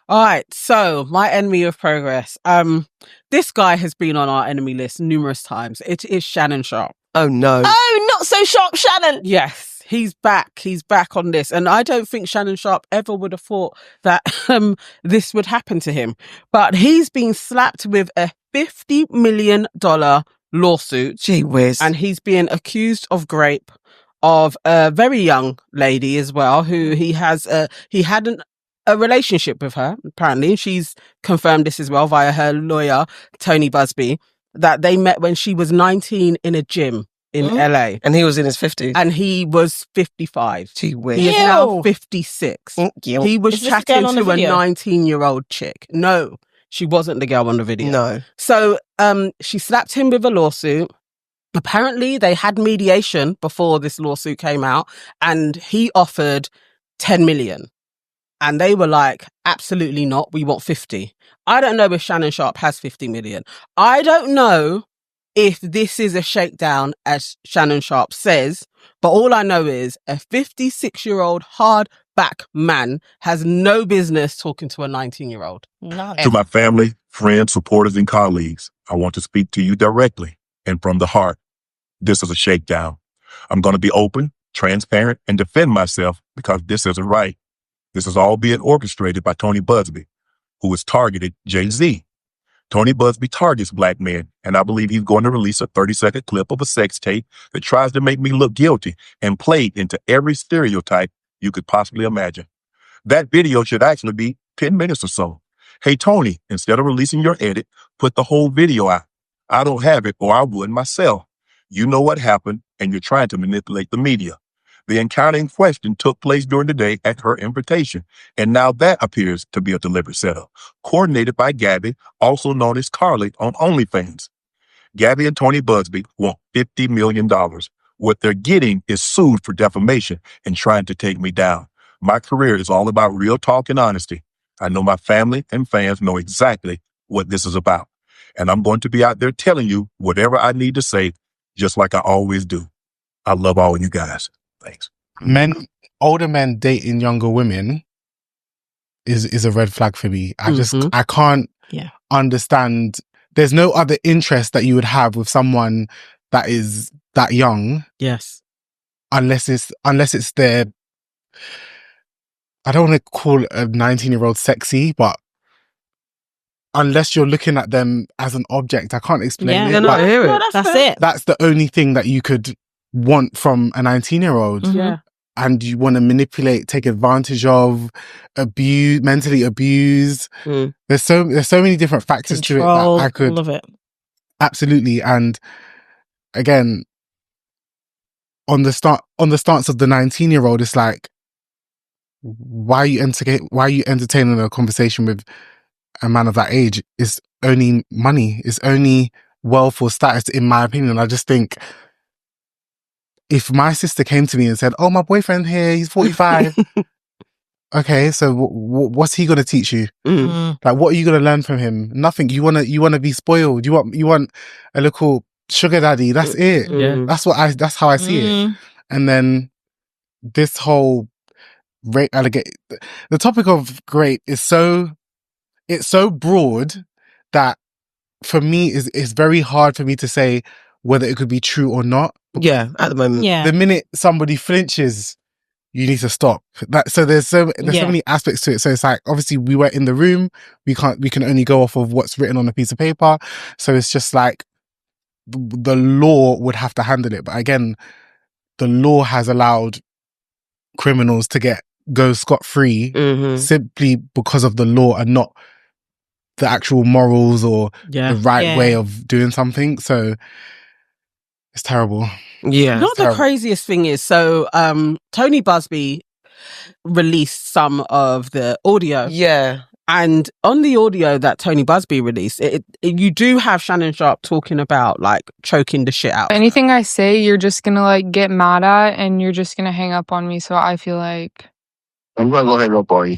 All right, so my enemy of progress. This guy has been on our enemy list numerous times. It is Shannon Sharpe. Oh no. Oh, not so sharp, Shannon. Yes, he's back. He's back on this. And I don't think Shannon Sharpe ever would have thought that this would happen to him. But he's been slapped with a $50 million lawsuit. Gee whiz. And he's being accused of rape of a very young lady as well, who he hadn't a relationship with her, apparently. She's confirmed this as well via her lawyer, Tony Busby, that they met when she was 19 in a gym in LA. And he was in his 50s. And he was 55. Gee whiz. He is now 56. Ew. He was Is this the chatting girl on to the a video? 19-year-old chick. No, she wasn't the girl on the video. No. So she slapped him with a lawsuit. Apparently, they had mediation before this lawsuit came out, and he offered 10 million. And they were like, absolutely not. We want 50. I don't know if Shannon Sharpe has 50 million. I don't know if this is a shakedown, as Shannon Sharpe says, but all I know is a 56-year-old hardback man has no business talking to a 19-year-old. No. To my family, friends, supporters, and colleagues, I want to speak to you directly and from the heart. This is a shakedown. I'm going to be open, transparent, and defend myself because this isn't right. This is all being orchestrated by Tony Busby, who has targeted Jay-Z. Tony Busby targets black men, and I believe he's going to release a 30-second clip of a sex tape that tries to make me look guilty and played into every stereotype you could possibly imagine. That video should actually be 10 minutes or so. Hey, Tony, instead of releasing your edit, put the whole video out. I don't have it, or I would myself. You know what happened, and you're trying to manipulate the media. The encounter in question took place during the day at her invitation, and now that appears to be a deliberate setup, coordinated by Gabby, also known as Carly, on OnlyFans. Gabby and Tony Busby want $50 million. What they're getting is sued for defamation and trying to take me down. My career is all about real talk and honesty. I know my family and fans know exactly what this is about, and I'm going to be out there telling you whatever I need to say, just like I always do. I love all of you guys. Thanks. Older men dating younger women is a red flag for me. I can't understand. There's no other interest that you would have with someone that is that young. Yes. Unless it's their, I don't want to call a 19-year-old sexy, but unless you're looking at them as an object, I can't explain it. No, I hear it. No, that's it. That's the only thing that you could want from a 19-year-old. Yeah. And you want to manipulate, take advantage of, abuse, mentally abuse. There's so many different factors Control, to it that I could love it. Absolutely. And again, on the stance of the 19-year-old, it's like, why are you entertaining a conversation with a man of that age? It's only money. It's only wealth or status, in my opinion. I just think, if my sister came to me and said, "Oh, my boyfriend here, he's 45." Okay, so what's he gonna teach you? Like, what are you gonna learn from him? Nothing. You wanna be spoiled. You want a little sugar daddy. That's it. Yeah. That's how I see it. And then this whole rape allegation. The topic of rape is so broad that for me is very hard for me to say whether it could be true or not. Yeah, at the moment. Yeah. The minute somebody flinches, you need to stop. So there's so many aspects to it. So it's like, obviously we were in the room. We can only go off of what's written on a piece of paper. So it's just like the law would have to handle it. But again, the law has allowed criminals to go scot-free simply because of the law and not the actual morals or the right way of doing something. So it's terrible. Yeah. Not the craziest thing is, so Tony Busby released some of the audio. Yeah. And on the audio that Tony Busby released, you do have Shannon Sharpe talking about like choking the shit out. Anything I say, you're just gonna like get mad at, and you're just gonna hang up on me. So I feel like I'm gonna go hang up on you.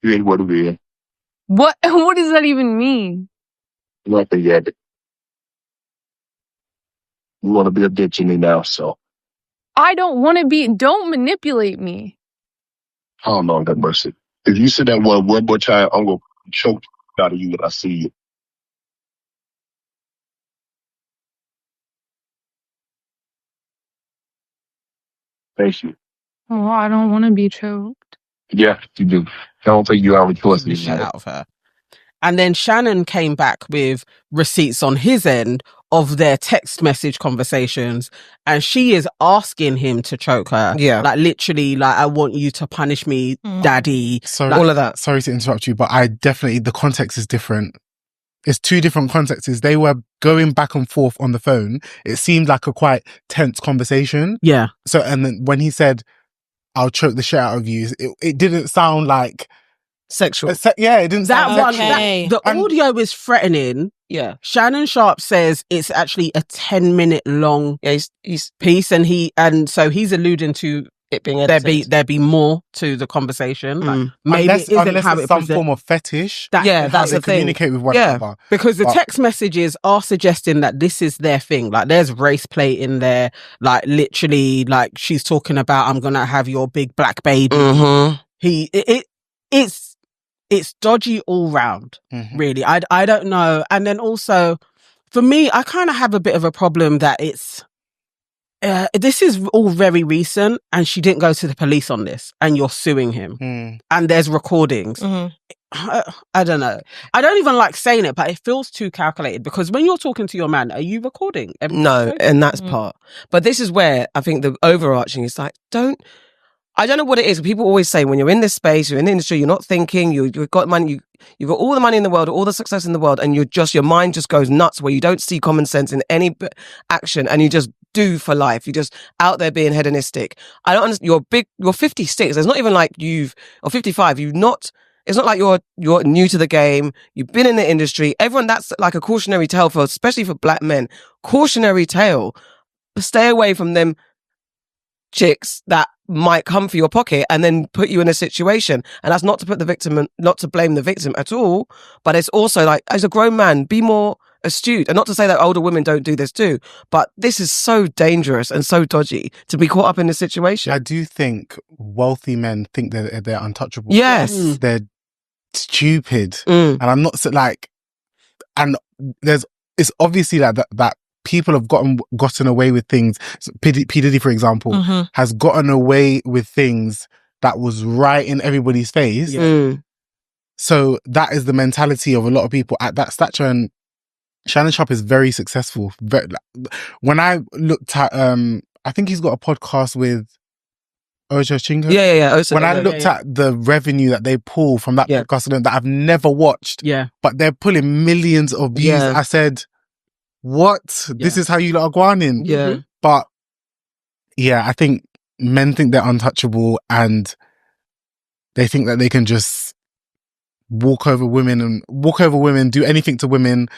You ain't what to be. what? What does that even mean? Nothing yet. You want to be a bitch to me now, so I don't want to be. Don't manipulate me. oh Lord have mercy. If you say that one more time, I'm going to choke out of you when I see you. Thank you. Oh, I don't want to be choked. Yeah, you do. I don't think you have a choice The in shit that. out of her. And then Shannon came back with receipts on his end of their text message conversations. And she is asking him to choke her. Yeah. Like literally, like, I want you to punish me, daddy. Sorry, Like, all of that. sorry to interrupt you, but I definitely, the context is different. It's two different contexts. They were going back and forth on the phone. It seemed like a quite tense conversation. yeah. So, and then when he said, I'll choke the shit out of you, it didn't sound like Sexual. yeah, it didn't That sound one, sexual. the And- audio is threatening. Yeah. Shannon Sharpe says it's actually a 10-minute long Yeah, he's piece, and so he's alluding to it being there edited. be more to the conversation. Like, Mm. maybe unless it isn't unless how it's it some present- form of fetish. Yeah, how that's they the thing. communicate with one Yeah. another. Because the But- text messages are suggesting that this is their thing. Like there's race play in there. Like literally, like she's talking about, I'm gonna have your big black baby. Mm-hmm. It's dodgy all round. Mhm. Really. I don't know. And then also, for me, I kind of have a bit of a problem that it's, this is all very recent and she didn't go to the police on this and you're suing him and there's recordings. I don't know. I don't even like saying it, but it feels too calculated because when you're talking to your man, are you recording? No, and that's part. But this is where I think the overarching is like, I don't know what it is. People always say when you're in this space, you're in the industry, you're not thinking, you've got money, you've got all the money in the world, all the success in the world, and your mind just goes nuts where you don't see common sense in any action and you just do for life. You're just out there being hedonistic. I don't understand. You're 56. It's not even like or 55. It's not like you're new to the game. You've been in the industry. Everyone, that's like a cautionary tale especially for black men. Cautionary tale. Stay away from them chicks that might come for your pocket and then put you in a situation. And that's not to put the victim, not to blame the victim at all, but it's also like, as a grown man, be more astute. And not to say that older women don't do this too, but this is so dangerous and so dodgy to be caught up in this situation. I do think wealthy men think they're untouchable. Yes. They're stupid. Mm. And I'm not and it's obviously that people have gotten away with things. So P. Diddy, for example, has gotten away with things that was right in everybody's face. Mm. So that is the mentality of a lot of people at that stature. And Shannon Sharpe is very successful. When I looked at, I think he's got a podcast with Ojo Chingo. Yeah. When I looked at the revenue that they pull from that podcast that I've never watched, but they're pulling millions of views, I said, what? This is how you lot are going in? Yeah. But yeah, I think men think they're untouchable and they think that they can just walk over women, do anything to women.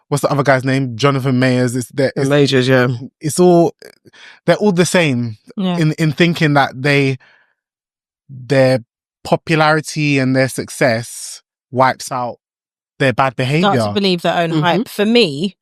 What's the other guy's name? Jonathan Mayers. Majors, yeah. They're all the same in thinking that their popularity and their success wipes out their bad behavior. Start to believe their own hype. For me,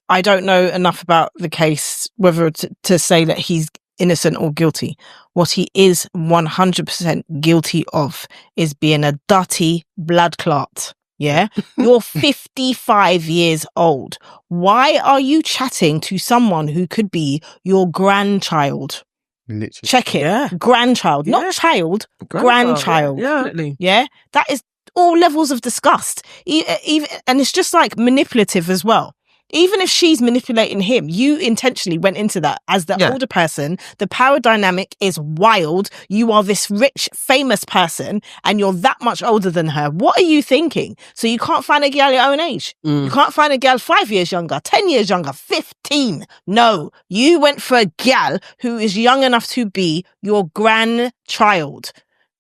I don't know enough about the case, whether to say that he's innocent or guilty. What he is 100% guilty of is being a dirty blood clot. Yeah? You're 55 years old. Why are you chatting to someone who could be your grandchild? Literally. Check it. Grandchild. Not child. Grandchild. Yeah? That is all levels of disgust. Even, and it's just like manipulative as well. Even if she's manipulating him, you intentionally went into that as the older person. The power dynamic is wild. You are this rich, famous person and you're that much older than her. What are you thinking? So you can't find a girl your own age. You can't find a girl 5 years younger, 10 years younger, 15. No, you went for a gal who is young enough to be your grandchild.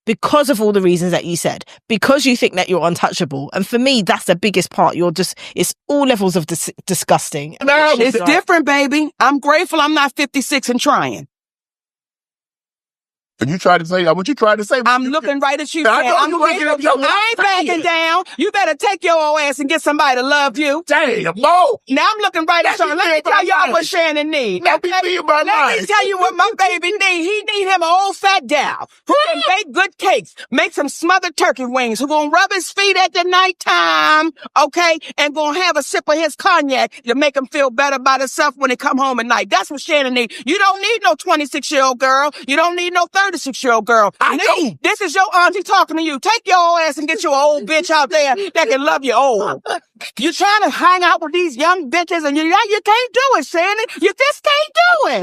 Because of all the reasons that you said, because you think that you're untouchable. And for me, that's the biggest part. It's all levels of disgusting. No, it's different, baby. I'm grateful I'm not 56 and trying. And you tried to say what you tried to say. I'm looking right at you. I ain't backing down. You better take your old ass and get somebody to love you. Damn, no. Now I'm looking right at you. Let me tell y'all what Shannon needs. Let me tell you what my baby need. He need him an old fat gal who can bake good cakes, make some smothered turkey wings, who gonna rub his feet at the nighttime, okay, and gonna have a sip of his cognac to make him feel better about himself when he come home at night. That's what Shannon need. You don't need no 26-year-old girl. You don't need no 36-year-old girl. This is your auntie talking to you. Take your old ass and get you an old bitch out there that can love you old. You're trying to hang out with these young bitches and you can't do it, Shannon. You just can't do it.